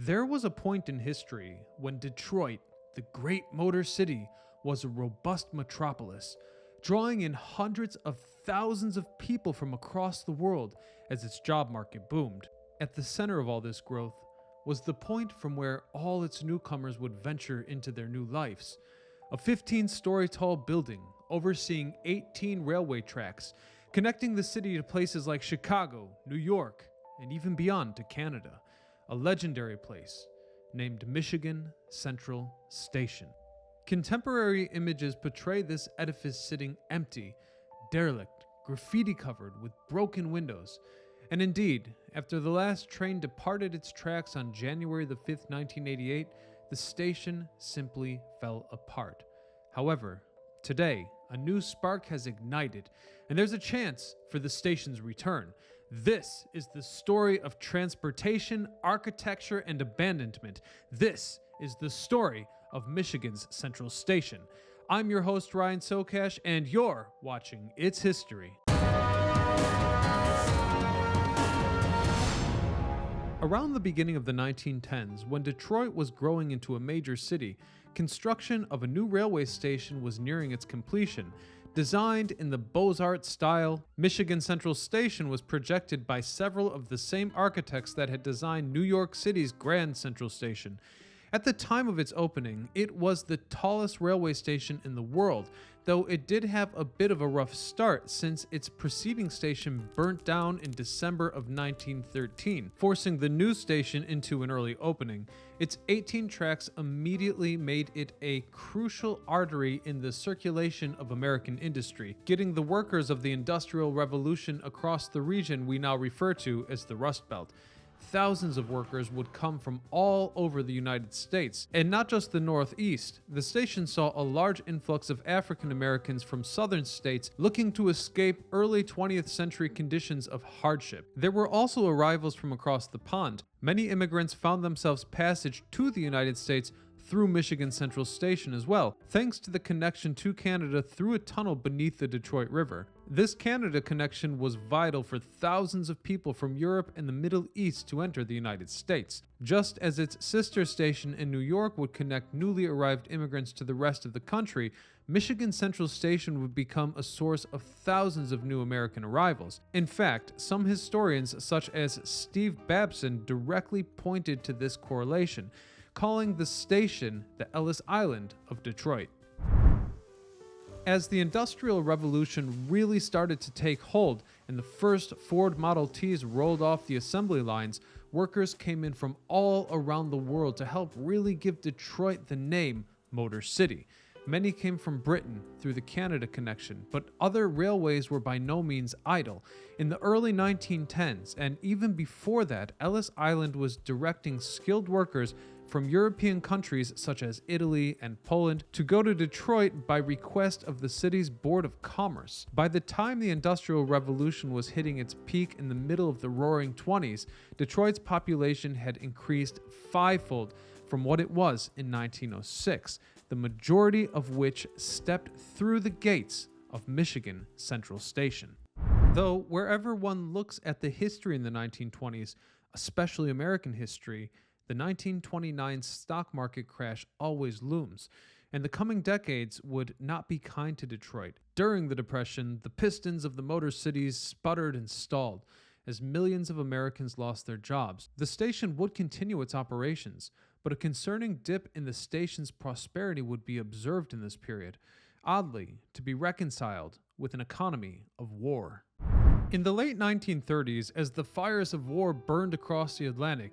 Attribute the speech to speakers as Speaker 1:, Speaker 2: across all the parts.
Speaker 1: There was a point in history when Detroit, the great motor city, was a robust metropolis, drawing in hundreds of thousands of people from across the world as its job market boomed. At the center of all this growth was the point from where all its newcomers would venture into their new lives. A 15-story tall building overseeing 18 railway tracks, connecting the city to places like Chicago, New York, and even beyond to Canada. A legendary place named Michigan Central Station. Contemporary images portray this edifice sitting empty, derelict, graffiti-covered with broken windows. And indeed, after the last train departed its tracks on January the 5th, 1988, the station simply fell apart. However, today, a new spark has ignited, and there's a chance for the station's return. This is the story of transportation, architecture, and abandonment. This is the story of Michigan's Central Station. I'm your host, Ryan Socash, and you're watching It's History. Around the beginning of the 1910s, when Detroit was growing into a major city, construction of a new railway station was nearing its completion. Designed in the Beaux Arts style, Michigan Central Station was projected by several of the same architects that had designed New York City's Grand Central Station. At the time of its opening, it was the tallest railway station in the world, though it did have a bit of a rough start since its preceding station burnt down in December of 1913, forcing the new station into an early opening. Its 18 tracks immediately made it a crucial artery in the circulation of American industry, getting the workers of the Industrial Revolution across the region we now refer to as the Rust Belt. Thousands of workers would come from all over the United States, and not just the Northeast. The station saw a large influx of African Americans from southern states looking to escape early 20th century conditions of hardship. There were also arrivals from across the pond. Many immigrants found themselves passage to the United States through Michigan Central Station as well, thanks to the connection to Canada through a tunnel beneath the Detroit River. This Canada connection was vital for thousands of people from Europe and the Middle East to enter the United States. Just as its sister station in New York would connect newly arrived immigrants to the rest of the country, Michigan Central Station would become a source of thousands of new American arrivals. In fact, some historians, such as Steve Babson, directly pointed to this correlation, calling the station the Ellis Island of Detroit. As the Industrial Revolution really started to take hold and the first Ford Model Ts rolled off the assembly lines, workers came in from all around the world to help really give Detroit the name Motor City. Many came from Britain through the Canada connection, but other railways were by no means idle. In the early 1910s, and even before that, Ellis Island was directing skilled workers from European countries such as Italy and Poland to go to Detroit by request of the city's Board of Commerce. By the time the Industrial Revolution was hitting its peak in the middle of the Roaring '20s, Detroit's population had increased fivefold from what it was in 1906, the majority of which stepped through the gates of Michigan Central Station. Though wherever one looks at the history in the 1920s, especially American history, the 1929 stock market crash always looms, and the coming decades would not be kind to Detroit. During the Depression, the pistons of the motor cities sputtered and stalled as millions of Americans lost their jobs. The station would continue its operations, but a concerning dip in the station's prosperity would be observed in this period, oddly to be reconciled with an economy of war. In the late 1930s, as the fires of war burned across the Atlantic,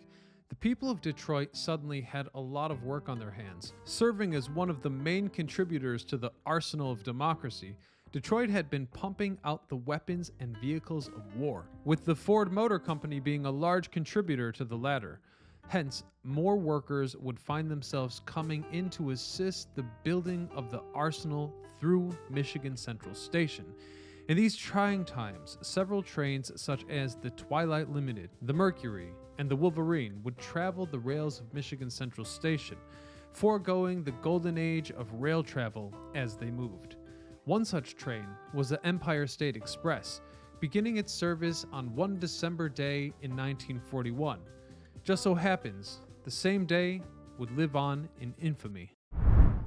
Speaker 1: the people of Detroit suddenly had a lot of work on their hands. Serving as one of the main contributors to the arsenal of democracy, Detroit had been pumping out the weapons and vehicles of war, with the Ford Motor Company being a large contributor to the latter. Hence, more workers would find themselves coming in to assist the building of the arsenal through Michigan Central Station. In these trying times, several trains such as the Twilight Limited, the Mercury, and the Wolverine would travel the rails of Michigan Central Station, foregoing the golden age of rail travel as they moved. One such train was the Empire State Express, beginning its service on one December day in 1941. Just so happens the same day would live on in infamy.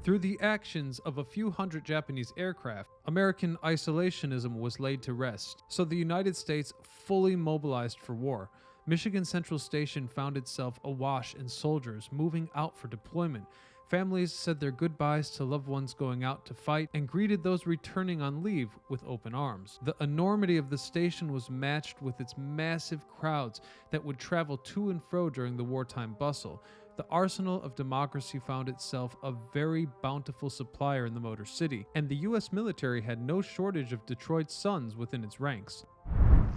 Speaker 1: Through the actions of a few hundred Japanese aircraft, American isolationism was laid to rest, so the United States fully mobilized for war. Michigan Central Station found itself awash in soldiers moving out for deployment. Families said their goodbyes to loved ones going out to fight and greeted those returning on leave with open arms. The enormity of the station was matched with its massive crowds that would travel to and fro during the wartime bustle. The arsenal of democracy found itself a very bountiful supplier in the Motor City, and the U.S. military had no shortage of Detroit's sons within its ranks.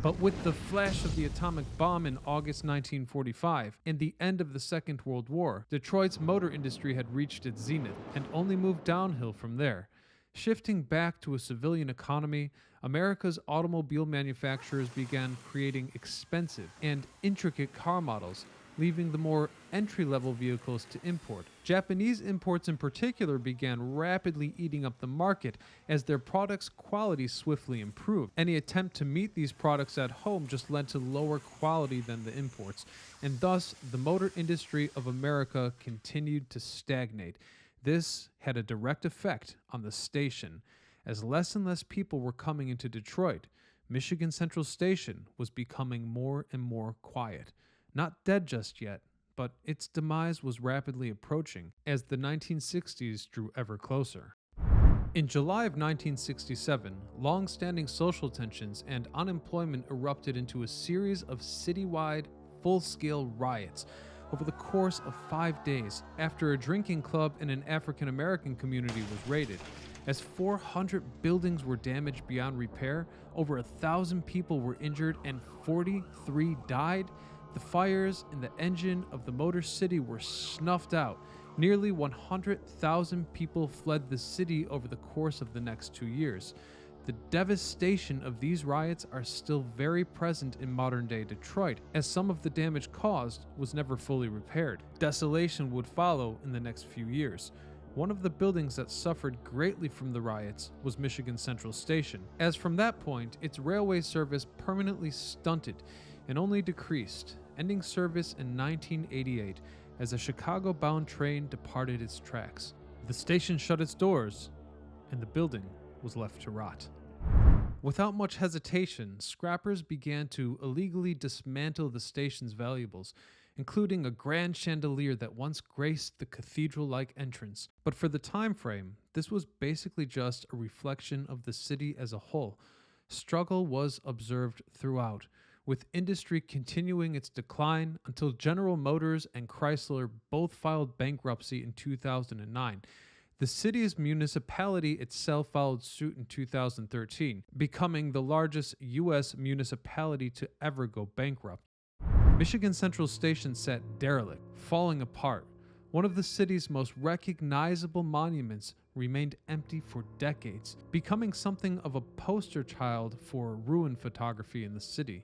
Speaker 1: But with the flash of the atomic bomb in August 1945 and the end of the Second World War, Detroit's motor industry had reached its zenith and only moved downhill from there. Shifting back to a civilian economy, America's automobile manufacturers began creating expensive and intricate car models, leaving the more entry-level vehicles to import. Japanese imports in particular began rapidly eating up the market as their products' quality swiftly improved. Any attempt to meet these products at home just led to lower quality than the imports, and thus the motor industry of America continued to stagnate. This had a direct effect on the station. As less and less people were coming into Detroit, Michigan Central Station was becoming more and more quiet. Not dead just yet, but its demise was rapidly approaching as the 1960s drew ever closer. In July of 1967, long-standing social tensions and unemployment erupted into a series of citywide, full-scale riots over the course of 5 days after a drinking club in an African-American community was raided. As 400 buildings were damaged beyond repair, over 1,000 people were injured, and 43 died. The fires in the engine of the Motor City were snuffed out. Nearly 100,000 people fled the city over the course of the next 2 years. The devastation of these riots are still very present in modern-day Detroit, as some of the damage caused was never fully repaired. Desolation would follow in the next few years. One of the buildings that suffered greatly from the riots was Michigan Central Station, as from that point, its railway service permanently stunted and only decreased, ending service in 1988 as a Chicago-bound train departed its tracks. The station shut its doors, and the building was left to rot. Without much hesitation, scrappers began to illegally dismantle the station's valuables, including a grand chandelier that once graced the cathedral-like entrance. But for the time frame, this was basically just a reflection of the city as a whole. Struggle was observed throughout, with industry continuing its decline until General Motors and Chrysler both filed bankruptcy in 2009. The city's municipality itself followed suit in 2013, becoming the largest U.S. municipality to ever go bankrupt. Michigan Central Station sat derelict, falling apart. One of the city's most recognizable monuments remained empty for decades, becoming something of a poster child for ruin photography in the city.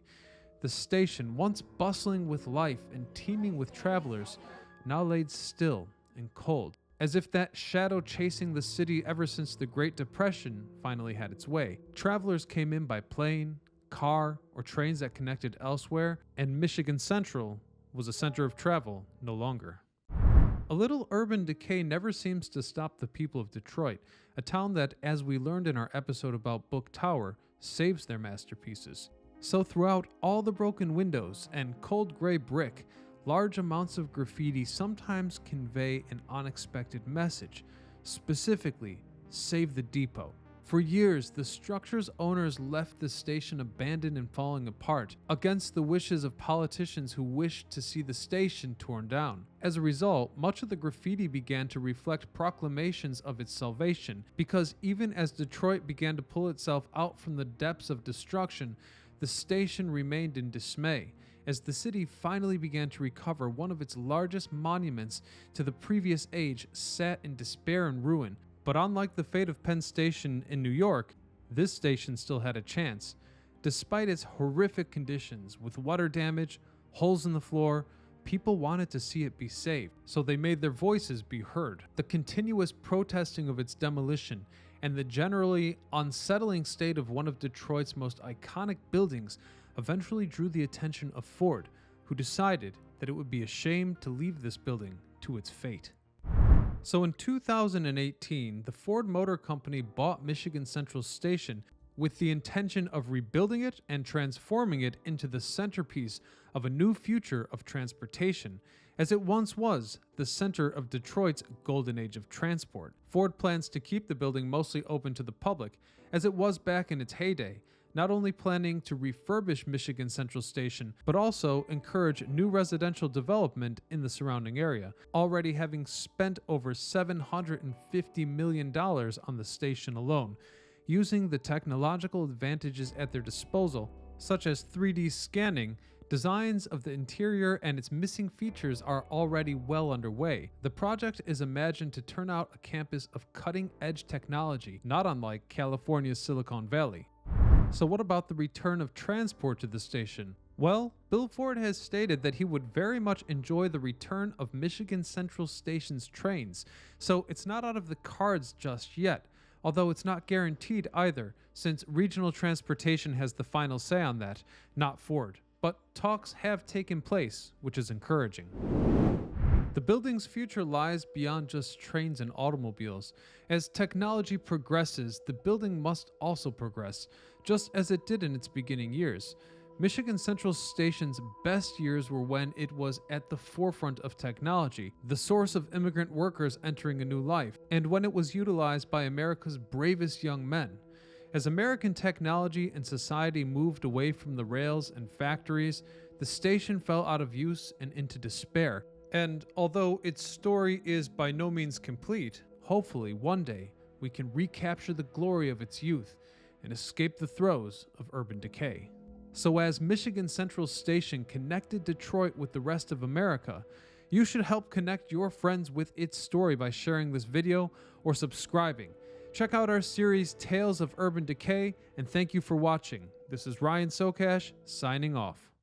Speaker 1: The station, once bustling with life and teeming with travelers, now laid still and cold, as if that shadow chasing the city ever since the Great Depression finally had its way. Travelers came in by plane, car, or trains that connected elsewhere, and Michigan Central was a center of travel no longer. A little urban decay never seems to stop the people of Detroit, a town that, as we learned in our episode about Book Tower, saves their masterpieces. So throughout all the broken windows and cold gray brick, large amounts of graffiti sometimes convey an unexpected message, specifically, save the depot. For years, the structure's owners left the station abandoned and falling apart, against the wishes of politicians who wished to see the station torn down. As a result, much of the graffiti began to reflect proclamations of its salvation, because even as Detroit began to pull itself out from the depths of destruction, the station remained in dismay, as the city finally began to recover one of its largest monuments to the previous age sat in despair and ruin. But unlike the fate of Penn Station in New York, this station still had a chance. Despite its horrific conditions, with water damage, holes in the floor, people wanted to see it be saved, so they made their voices be heard. The continuous protesting of its demolition and the generally unsettling state of one of Detroit's most iconic buildings eventually drew the attention of Ford, who decided that it would be a shame to leave this building to its fate. So in 2018, the Ford Motor Company bought Michigan Central Station with the intention of rebuilding it and transforming it into the centerpiece of a new future of transportation, as it once was the center of Detroit's golden age of transport. Ford plans to keep the building mostly open to the public, as it was back in its heyday, not only planning to refurbish Michigan Central Station, but also encourage new residential development in the surrounding area, already having spent over $750 million on the station alone, using the technological advantages at their disposal, such as 3D scanning. Designs of the interior and its missing features are already well underway. The project is imagined to turn out a campus of cutting-edge technology, not unlike California's Silicon Valley. So what about the return of transport to the station? Well, Bill Ford has stated that he would very much enjoy the return of Michigan Central Station's trains, so it's not out of the cards just yet, although it's not guaranteed either, since regional transportation has the final say on that, not Ford. But talks have taken place, which is encouraging. The building's future lies beyond just trains and automobiles. As technology progresses, the building must also progress, just as it did in its beginning years. Michigan Central Station's best years were when it was at the forefront of technology, the source of immigrant workers entering a new life, and when it was utilized by America's bravest young men. As American technology and society moved away from the rails and factories, the station fell out of use and into despair. And although its story is by no means complete, hopefully one day we can recapture the glory of its youth and escape the throes of urban decay. So as Michigan Central Station connected Detroit with the rest of America, you should help connect your friends with its story by sharing this video or subscribing. Check out our series Tales of Urban Decay, and thank you for watching. This is Ryan Socash, signing off.